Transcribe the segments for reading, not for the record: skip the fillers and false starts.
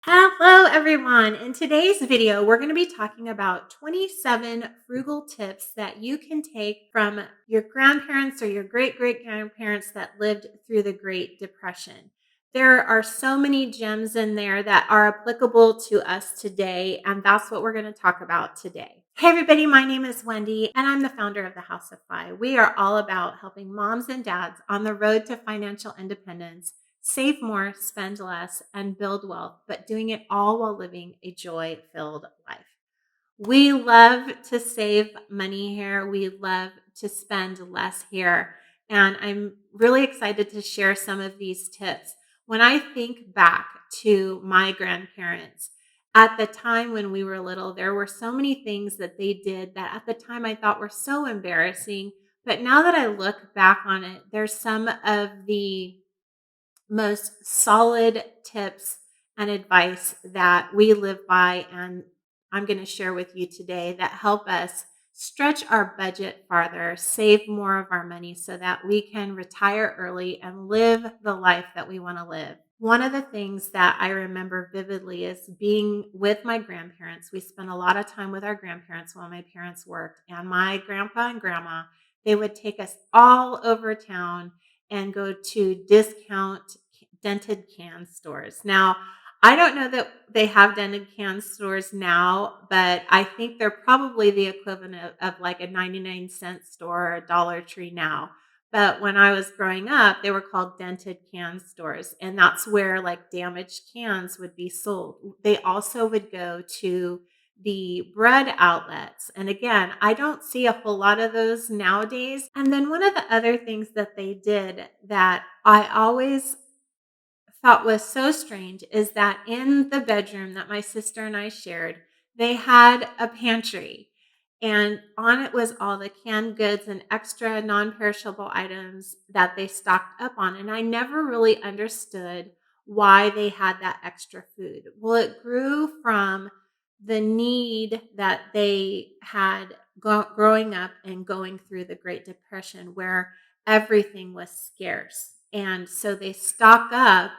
Hello, everyone. In today's video, we're going to be talking about 27 frugal tips that you can take from your grandparents or your great great grandparents that lived through the Great Depression. There are so many gems in there that are applicable to us today, and that's what we're going to talk about today. Hey, everybody, my name is Wendy, and I'm the founder of the House of Fi. We are all about helping moms and dads on the road to financial independence save more, spend less, and build wealth, but doing it all while living a joy filled life. We love to save money here. We love to spend less here. And I'm really excited to share some of these tips. When I think back to my grandparents, at the time when we were little, there were so many things that they did that at the time I thought were so embarrassing. But now that I look back on it, there's some of the most solid tips and advice that we live by and I'm going to share with you today that help us stretch our budget farther, save more of our money so that we can retire early and live the life that we want to live. One of the things that I remember vividly is being with my grandparents. We spent a lot of time with our grandparents while my parents worked, and my grandpa and grandma, they would take us all over town and go to discount dented can stores. Now, I don't know that they have dented can stores now, but I think they're probably the equivalent of like a 99-cent store or a Dollar Tree now. But when I was growing up, they were called dented can stores, and that's where like damaged cans would be sold. They also would go to the bread outlets. And again, I don't see a whole lot of those nowadays. And then one of the other things that they did that I always thought was so strange is that in the bedroom that my sister and I shared, they had a pantry. And on it was all the canned goods and extra non perishable items that they stocked up on. And I never really understood why they had that extra food. Well, it grew from the need that they had growing up and going through the Great Depression, where everything was scarce. And so they stock up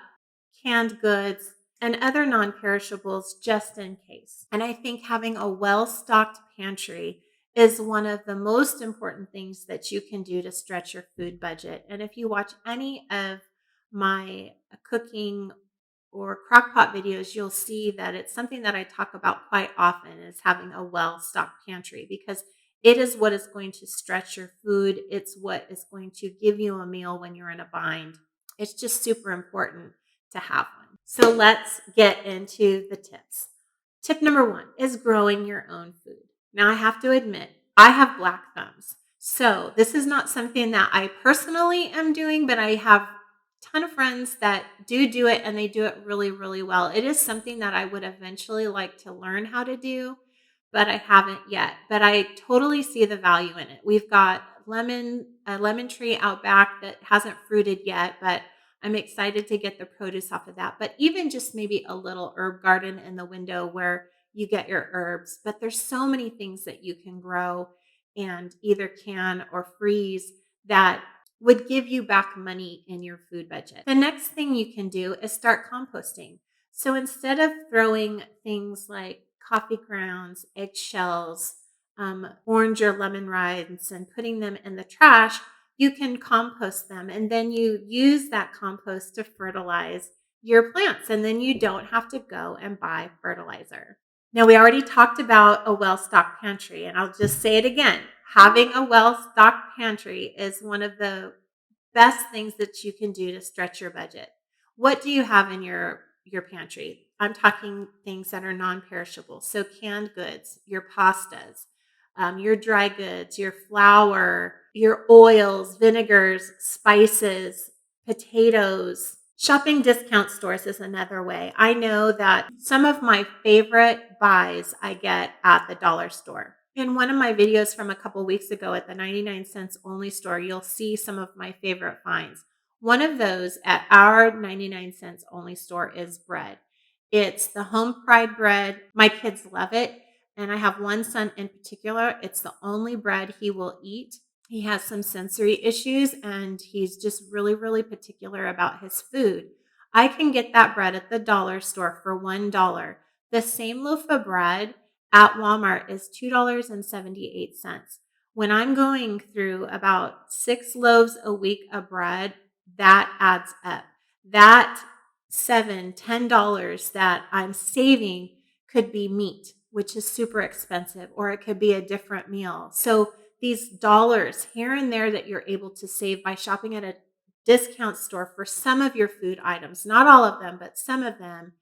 canned goods, and other non perishables just in case. And I think having a well stocked pantry is one of the most important things that you can do to stretch your food budget. And if you watch any of my cooking or crockpot videos, you'll see that it's something that I talk about quite often is having a well stocked pantry because it is what is going to stretch your food. It's what is going to give you a meal when you're in a bind. It's just super important to have one. So let's get into the tips. Tip number one is growing your own food. Now, I have to admit, I have black thumbs. So this is not something that I personally am doing, but I have ton of friends that do it and they do it really, really well. It is something that I would eventually like to learn how to do, but I haven't yet. But I totally see the value in it. We've got a lemon tree out back that hasn't fruited yet, but I'm excited to get the produce off of that. But even just maybe a little herb garden in the window where you get your herbs. But there's so many things that you can grow and either can or freeze that would give you back money in your food budget. The next thing you can do is start composting. So instead of throwing things like coffee grounds, eggshells, orange or lemon rinds, and putting them in the trash, you can compost them. And then you use that compost to fertilize your plants. And then you don't have to go and buy fertilizer. Now, we already talked about a well stocked pantry, and I'll just say it again. Having a well stocked pantry is one of the best things that you can do to stretch your budget. What do you have in your pantry? I'm talking things that are non-perishable. So canned goods, your pastas, your dry goods, your flour, your oils, vinegars, spices, potatoes. Shopping discount stores is another way. I know that some of my favorite buys I get at the dollar store. In one of my videos from a couple weeks ago at the 99 cents only store, you'll see some of my favorite finds. One of those at our 99 cents only store is bread. It's the home fried bread. My kids love it. And I have one son in particular. It's the only bread he will eat. He has some sensory issues and he's just really, really particular about his food. I can get that bread at the dollar store for $1. The same loaf of bread at Walmart is $2.78. When I'm going through about 6 loaves a week of bread, that adds up. That $7, $10 that I'm saving could be meat, which is super expensive, or it could be a different meal. So these dollars here and there that you're able to save by shopping at a discount store for some of your food items, not all of them, but some of them,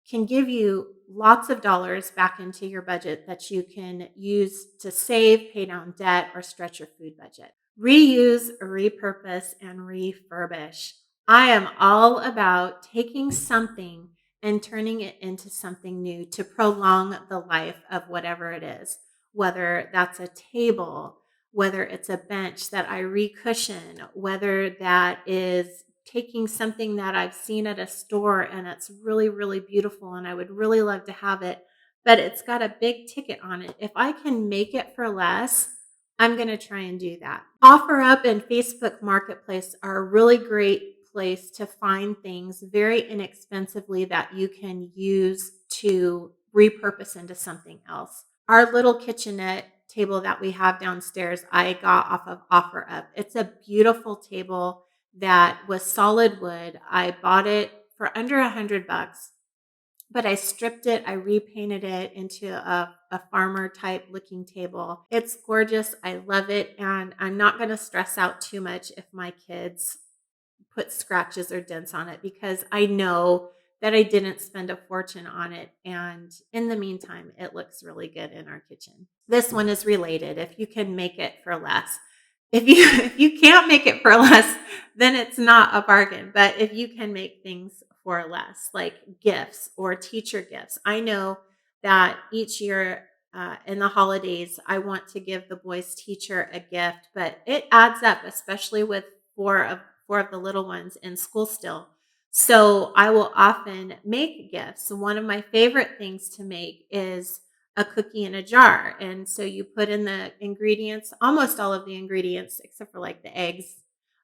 can give you lots of dollars back into your budget that you can use to save, pay down debt, or stretch your food budget. Reuse, repurpose, and refurbish. I am all about taking something and turning it into something new to prolong the life of whatever it is, whether that's a table, whether it's a bench that I recushion, whether that is taking something that I've seen at a store and it's really, really beautiful and I would really love to have it, but it's got a big ticket on it. If I can make it for less, I'm going to try and do that. OfferUp and Facebook Marketplace are a really great place to find things very inexpensively that you can use to repurpose into something else. Our little kitchenette table that we have downstairs, I got off of OfferUp. It's a beautiful table that was solid wood. I bought it for under $100, but I stripped it. I repainted it into a farmer type looking table. It's gorgeous. I love it. And I'm not going to stress out too much if my kids put scratches or dents on it, because I know that I didn't spend a fortune on it. And in the meantime, it looks really good in our kitchen. This one is related. If you can make it for less. If you if you can't make it for less, then it's not a bargain. But if you can make things for less, like gifts or teacher gifts. I know that each year in the holidays, I want to give the boys' teacher a gift, but it adds up, especially with four of the little ones in school still. So I will often make gifts. One of my favorite things to make is a cookie in a jar. And so you put in the ingredients, almost all of the ingredients, except for like the eggs,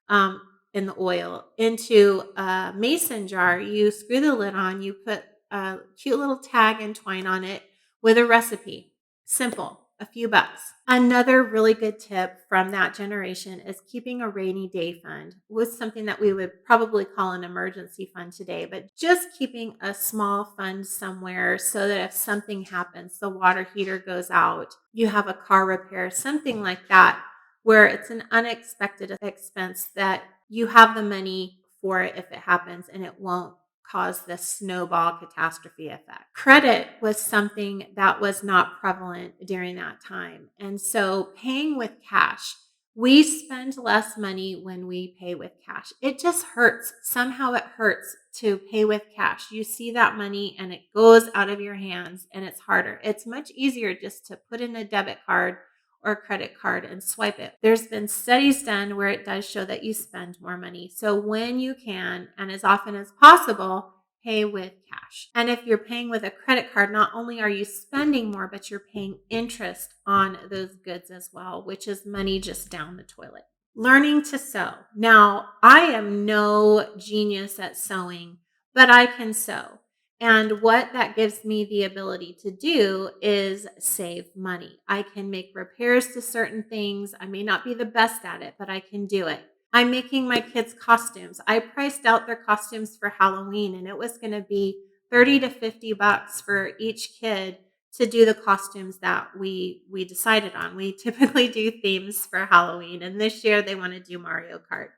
um, and the oil, into a mason jar. You screw the lid on, you put a cute little tag and twine on it with a recipe. Simple, a few bucks. Another really good tip from that generation is keeping a rainy day fund, was something that we would probably call an emergency fund today, but just keeping a small fund somewhere so that if something happens, the water heater goes out, you have a car repair, something like that, where it's an unexpected expense that you have the money for it if it happens and it won't cause this snowball catastrophe effect. Credit was something that was not prevalent during that time. And so paying with cash, we spend less money when we pay with cash. It just hurts. Somehow it hurts to pay with cash. You see that money and it goes out of your hands and it's harder. It's much easier just to put in a debit card or credit card and swipe it. There's been studies done where it does show that you spend more money. So when you can, and as often as possible, pay with cash. And if you're paying with a credit card, not only are you spending more, but you're paying interest on those goods as well, which is money just down the toilet. Learning to sew. Now, I am no genius at sewing, but I can sew. And what that gives me the ability to do is save money. I can make repairs to certain things. I may not be the best at it, but I can do it. I'm making my kids costumes. I priced out their costumes for Halloween and it was going to be 30 to 50 bucks for each kid to do the costumes that we decided on. We typically do themes for Halloween, and this year they want to do Mario Kart.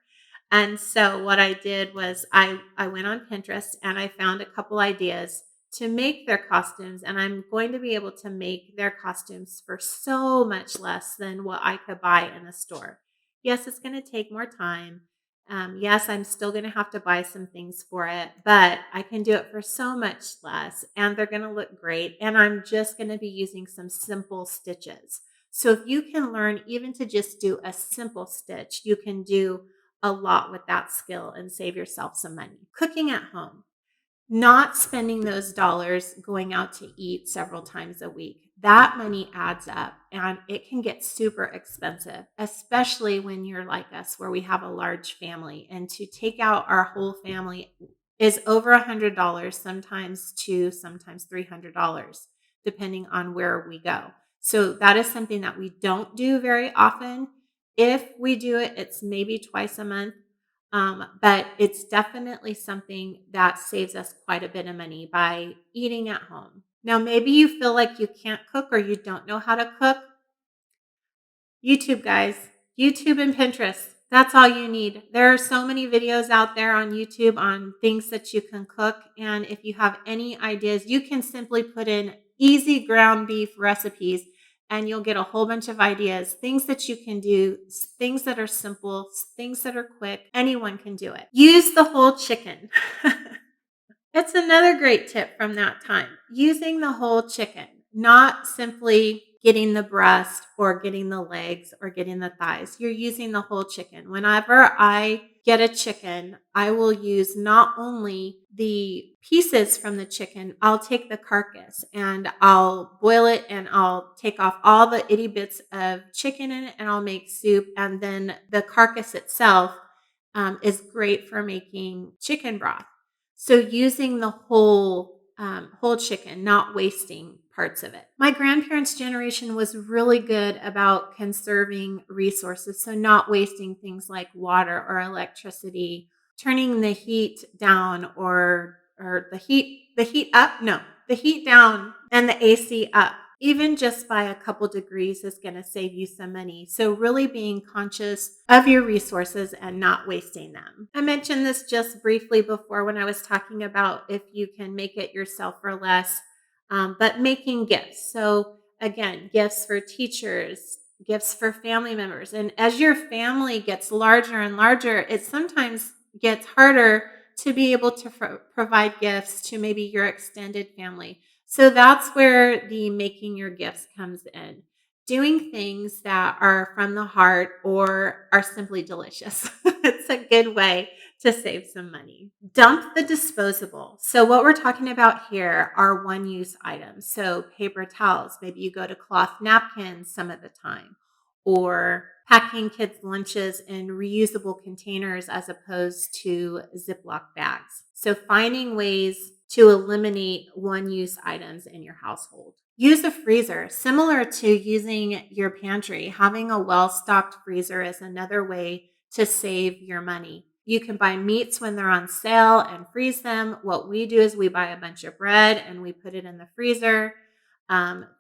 And so what I did was I went on Pinterest and I found a couple ideas to make their costumes, and I'm going to be able to make their costumes for so much less than what I could buy in a store. Yes, it's going to take more time. Yes, I'm still going to have to buy some things for it, but I can do it for so much less and they're going to look great. And I'm just going to be using some simple stitches. So if you can learn even to just do a simple stitch, you can do a lot with that skill and save yourself some money. Cooking at home, not spending those dollars going out to eat several times a week. That money adds up and it can get super expensive, especially when you're like us, where we have a large family. And to take out our whole family is over $100, sometimes $300, depending on where we go. So that is something that we don't do very often. If we do it, it's maybe twice a month. But it's definitely something that saves us quite a bit of money by eating at home. Now, maybe you feel like you can't cook or you don't know how to cook. YouTube, guys. YouTube and Pinterest. That's all you need. There are so many videos out there on YouTube on things that you can cook. And if you have any ideas, you can simply put in easy ground beef recipes and you'll get a whole bunch of ideas, things that you can do, things that are simple, things that are quick. Anyone can do it. Use the whole chicken. It's another great tip from that time. Using the whole chicken, not simply getting the breast or getting the legs or getting the thighs. You're using the whole chicken. Whenever I get a chicken, I will use not only the pieces from the chicken, I'll take the carcass and I'll boil it and I'll take off all the itty bits of chicken in it and I'll make soup. And then the carcass itself is great for making chicken broth. So using the whole chicken, not wasting parts of it. My grandparents' generation was really good about conserving resources, so not wasting things like water or electricity, turning the heat down or the heat up, no, the heat down and the AC up. Even just by a couple degrees is going to save you some money. So really being conscious of your resources and not wasting them. I mentioned this just briefly before when I was talking about if you can make it yourself for less, but making gifts. So again, gifts for teachers, gifts for family members. And as your family gets larger and larger, it sometimes gets harder to be able to provide gifts to maybe your extended family. So that's where the making your gifts comes in. Doing things that are from the heart or are simply delicious. It's a good way to save some money. Dump the disposable. So what we're talking about here are one-use items. So paper towels, maybe you go to cloth napkins some of the time, or packing kids' lunches in reusable containers as opposed to Ziploc bags. So finding ways to eliminate one-use items in your household. Use a freezer. Similar to using your pantry, having a well-stocked freezer is another way to save your money. You can buy meats when they're on sale and freeze them. What we do is we buy a bunch of bread and we put it in the freezer.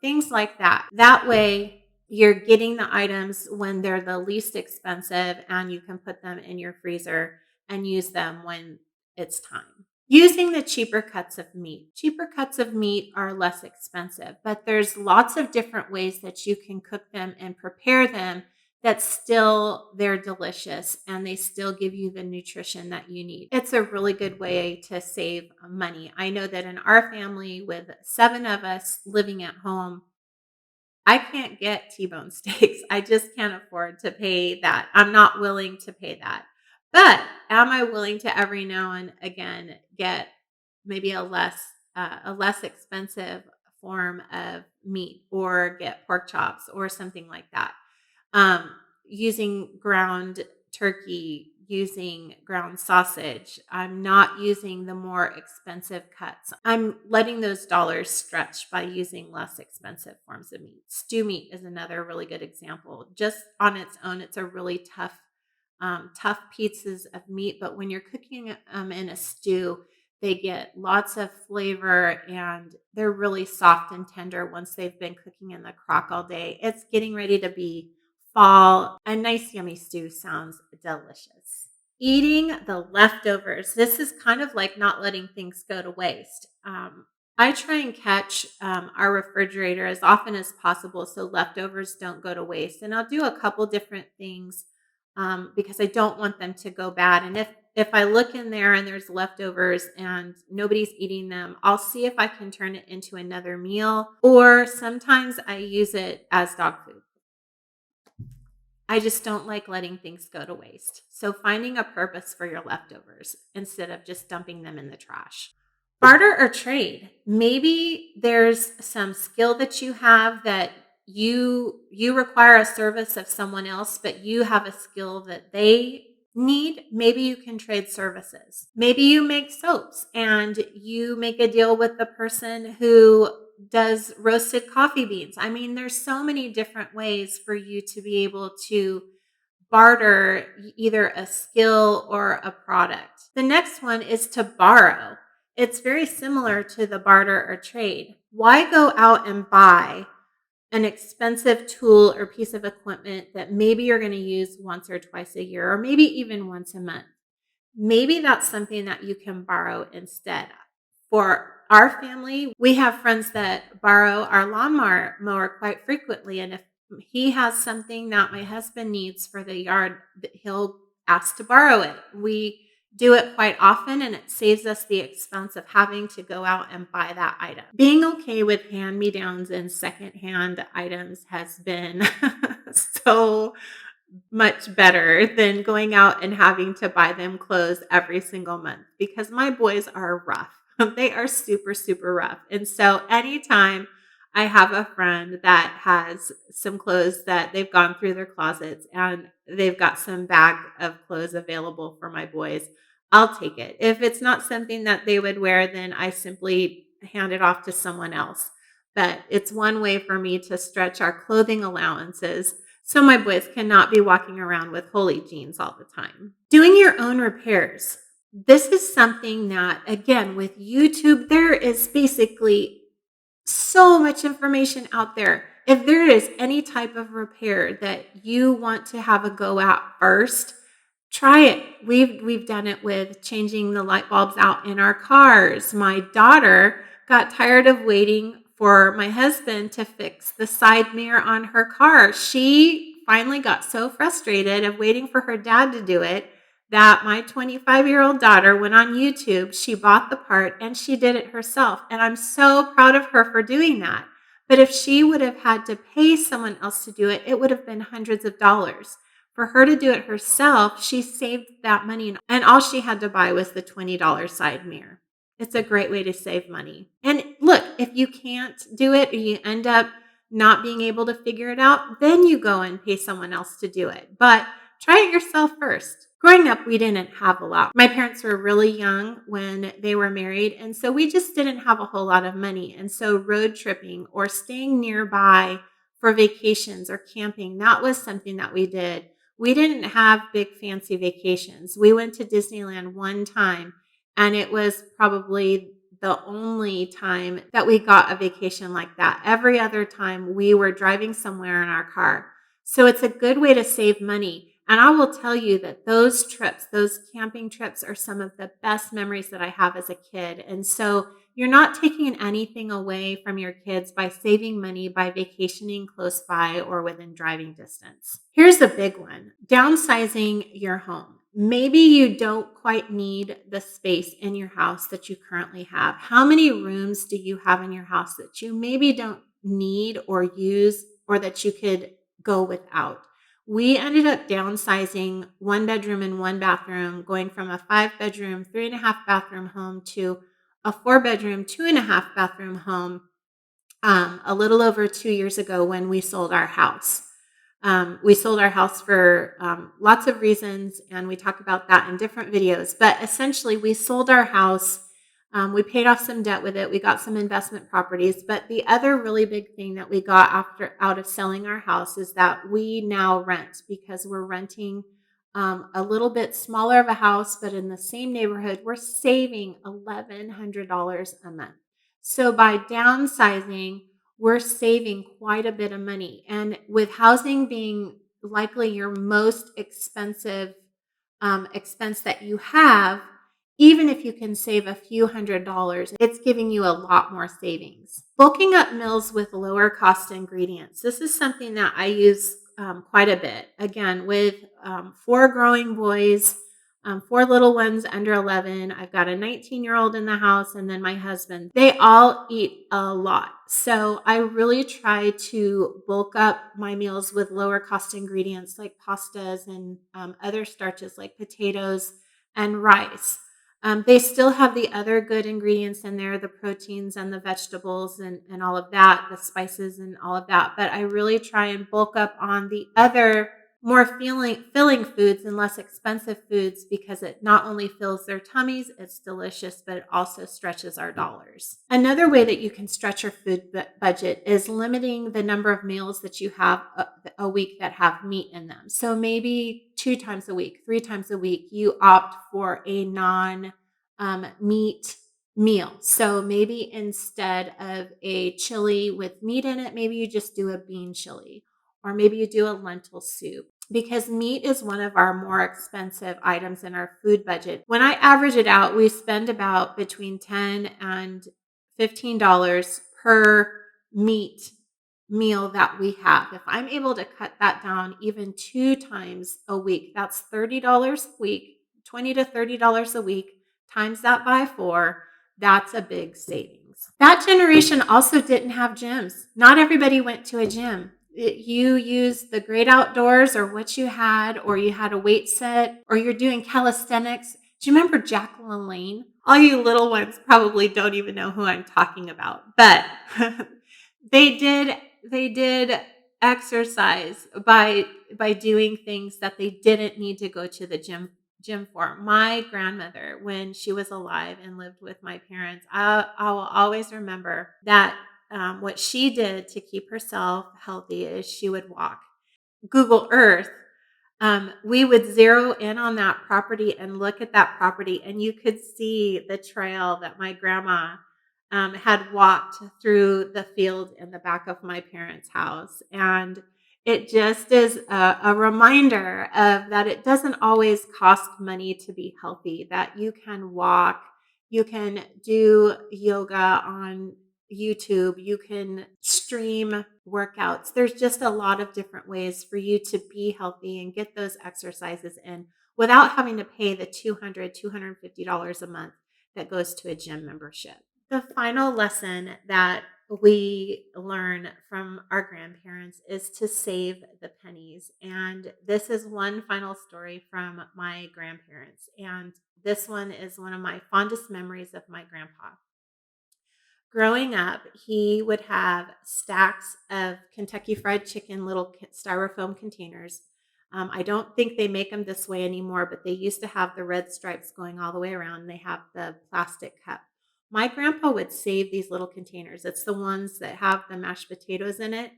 Things like that. That way, you're getting the items when they're the least expensive and you can put them in your freezer and use them when it's time. Using the cheaper cuts of meat. Cheaper cuts of meat are less expensive, but there's lots of different ways that you can cook them and prepare them that still they're delicious and they still give you the nutrition that you need. It's a really good way to save money. I know that in our family with 7 of us living at home, I can't get T-bone steaks. I just can't afford to pay that. I'm not willing to pay that. But am I willing to every now and again get maybe a less expensive form of meat or get pork chops or something like that? Using ground turkey, using ground sausage. I'm not using the more expensive cuts. I'm letting those dollars stretch by using less expensive forms of meat. Stew meat is another really good example. Just on its own, it's a really tough pieces of meat, but when you're cooking in a stew, they get lots of flavor and they're really soft and tender once they've been cooking in the crock all day. It's getting ready to be fall. A nice yummy stew sounds delicious. Eating the leftovers. This is kind of like not letting things go to waste. I try and catch our refrigerator as often as possible so leftovers don't go to waste. And I'll do a couple different things because I don't want them to go bad. And if I look in there and there's leftovers and nobody's eating them, I'll see if I can turn it into another meal. Or sometimes I use it as dog food. I just don't like letting things go to waste. So finding a purpose for your leftovers instead of just dumping them in the trash. Barter or trade. Maybe there's some skill that you have that you require a service of someone else, but you have a skill that they need, maybe you can trade services. Maybe you make soaps and you make a deal with the person who does roasted coffee beans. I mean, there's so many different ways for you to be able to barter either a skill or a product. The next one is to borrow. It's very similar to the barter or trade. Why go out and buy an expensive tool or piece of equipment that maybe you're going to use once or twice a year, or maybe even once a month? Maybe that's something that you can borrow instead. For our family, we have friends that borrow our lawnmower mower quite frequently. And if he has something that my husband needs for the yard, he'll ask to borrow it. We do it quite often, and it saves us the expense of having to go out and buy that item. Being okay with hand me downs and secondhand items has been so much better than going out and having to buy them clothes every single month, because my boys are rough. They are super, super rough. And so anytime I have a friend that has some clothes that they've gone through their closets and they've got some bag of clothes available for my boys, I'll take it. If it's not something that they would wear, then I simply hand it off to someone else. But it's one way for me to stretch our clothing allowances so my boys cannot be walking around with holy jeans all the time. Doing your own repairs. This is something that, again, with YouTube, there is basically so much information out there. If there is any type of repair that you want to have a go at first, try it. We've done it with changing the light bulbs out in our cars. My daughter got tired of waiting for my husband to fix the side mirror on her car. She finally got so frustrated of waiting for her dad to do it that my 25-year-old daughter went on YouTube. She bought the part and she did it herself. And I'm so proud of her for doing that. But if she would have had to pay someone else to do it, it would have been hundreds of dollars. For her to do it herself, she saved that money, and all she had to buy was the $20 side mirror. It's a great way to save money. And look, if you can't do it or you end up not being able to figure it out, then you go and pay someone else to do it. But try it yourself first. Growing up, we didn't have a lot. My parents were really young when they were married, and so we just didn't have a whole lot of money. And so road tripping or staying nearby for vacations or camping, that was something that we did. We didn't have big fancy vacations. We went to Disneyland one time, and it was probably the only time that we got a vacation like that. Every other time we were driving somewhere in our car. So it's a good way to save money. And I will tell you that those trips, those camping trips, are some of the best memories that I have as a kid. And so you're not taking anything away from your kids by saving money by vacationing close by or within driving distance. Here's a big one: downsizing your home. Maybe you don't quite need the space in your house that you currently have. How many rooms do you have in your house that you maybe don't need or use, or that you could go without? We ended up downsizing 1 bedroom and 1 bathroom, going from a 5 bedroom, 3.5 bathroom home to a 4 bedroom, 2.5 bathroom home a little over 2 years ago when we sold our house. We sold our house for lots of reasons, and we talk about that in different videos. But essentially, we sold our house. We paid off some debt with it. We got some investment properties. But the other really big thing that we got out of selling our house is that we now rent, because we're renting a little bit smaller of a house, but in the same neighborhood. We're saving $1,100 a month. So by downsizing, we're saving quite a bit of money. And with housing being likely your most expensive expense that you have, even if you can save a few $100s, it's giving you a lot more savings. Bulking up meals with lower cost ingredients. This is something that I use quite a bit. Again, with 4 growing boys, 4 little ones under 11. I've got a 19-year-old in the house, and then my husband. They all eat a lot. So I really try to bulk up my meals with lower cost ingredients like pastas and other starches like potatoes and rice. They still have the other good ingredients in there, the proteins and the vegetables and all of that, the spices and all of that. But I really try and bulk up on the other more filling foods and less expensive foods because it not only fills their tummies, it's delicious, but it also stretches our dollars. Another way that you can stretch your food budget is limiting the number of meals that you have a week that have meat in them. So maybe 2 times a week, 3 times a week, you opt for a non meat meal. So maybe instead of a chili with meat in it, maybe you just do a bean chili, or maybe you do a lentil soup, because meat is one of our more expensive items in our food budget. When I average it out, we spend about between $10 and $15 per meat meal that we have. If I'm able to cut that down even 2 times a week, that's $30 a week, $20 to $30 a week, times that by 4, that's a big savings. That generation also didn't have gyms. Not everybody went to a gym. You used the great outdoors or what you had, or you had a weight set, or you're doing calisthenics. Do you remember Jacqueline Lane? All you little ones probably don't even know who I'm talking about, but they did exercise by doing things that they didn't need to go to the gym for. My grandmother, when she was alive and lived with my parents, I will always remember that what she did to keep herself healthy is she would walk. Google Earth, we would zero in on that property and look at that property, and you could see the trail that my grandma had walked through the field in the back of my parents' house. And it just is a reminder of that it doesn't always cost money to be healthy, that you can walk, you can do yoga on YouTube, you can stream workouts. There's just a lot of different ways for you to be healthy and get those exercises in without having to pay the $250 a month that goes to a gym membership. The final lesson that we learn from our grandparents is to save the pennies. And this is one final story from my grandparents. And this one is one of my fondest memories of my grandpa. Growing up, he would have stacks of Kentucky Fried Chicken, little styrofoam containers. I don't think they make them this way anymore, but they used to have the red stripes going all the way around. They have the plastic cup. My grandpa would save these little containers. It's the ones that have the mashed potatoes in it.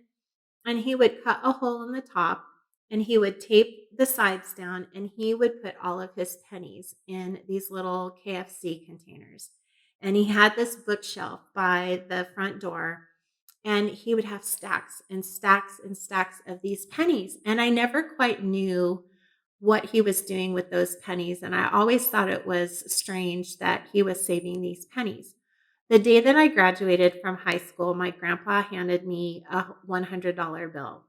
And he would cut a hole in the top, and he would tape the sides down, and he would put all of his pennies in these little KFC containers. And he had this bookshelf by the front door, and he would have stacks and stacks and stacks of these pennies. And I never quite knew what he was doing with those pennies. And I always thought it was strange that he was saving these pennies. The day that I graduated from high school, my grandpa handed me a $100 bill.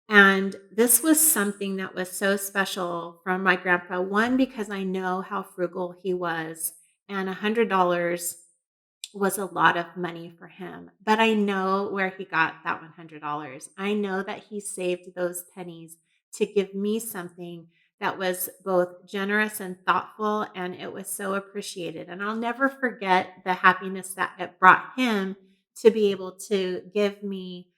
And this was something that was so special from my grandpa. One, because I know how frugal he was, and $100 was a lot of money for him. But I know where he got that $100. I know that he saved those pennies to give me something that was both generous and thoughtful, and it was so appreciated. And I'll never forget the happiness that it brought him to be able to give me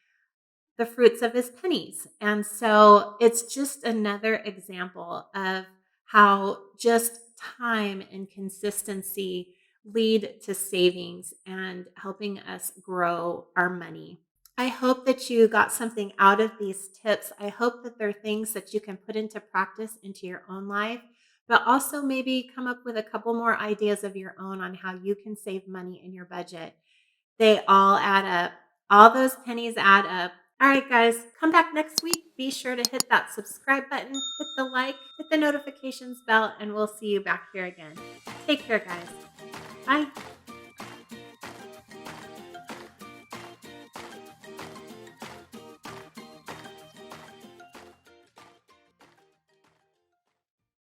the fruits of his pennies. And so it's just another example of how just time and consistency lead to savings and helping us grow our money. I hope that you got something out of these tips. I hope that they're things that you can put into practice into your own life, but also maybe come up with a couple more ideas of your own on how you can save money in your budget. They all add up. All those pennies add up. All right, guys, come back next week. Be sure to hit that subscribe button, hit the like, hit the notifications bell, and we'll see you back here again. Take care, guys. Bye.